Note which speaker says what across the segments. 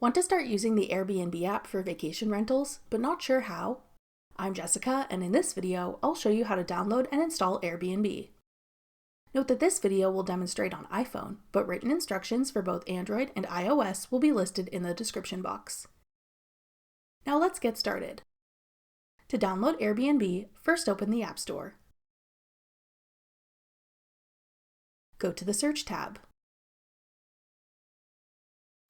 Speaker 1: Want to start using the Airbnb app for vacation rentals, but not sure how? I'm Jessica, and in this video, I'll show you how to download and install Airbnb. Note that this video will demonstrate on iPhone, but written instructions for both Android and iOS will be listed in the description box. Now let's get started. To download Airbnb, first open the App Store. Go to the Search tab.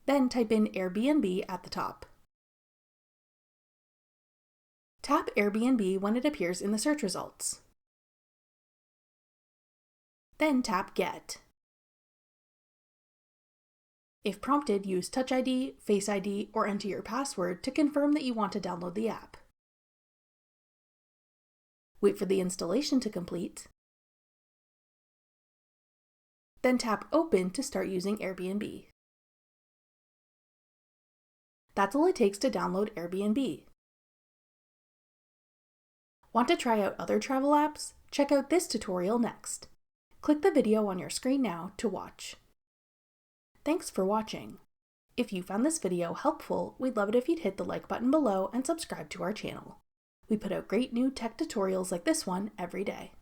Speaker 1: Then type in Airbnb at the top. Tap Airbnb when it appears in the search results. Then tap Get. If prompted, use Touch ID, Face ID, or enter your password to confirm that you want to download the app. Wait for the installation to complete. Then tap Open to start using Airbnb. That's all it takes to download Airbnb. Want to try out other travel apps? Check out this tutorial next. Click the video on your screen now to watch. Thanks for watching. If you found this video helpful, we'd love it if you'd hit the like button below and subscribe to our channel. We put out great new tech tutorials like this one every day.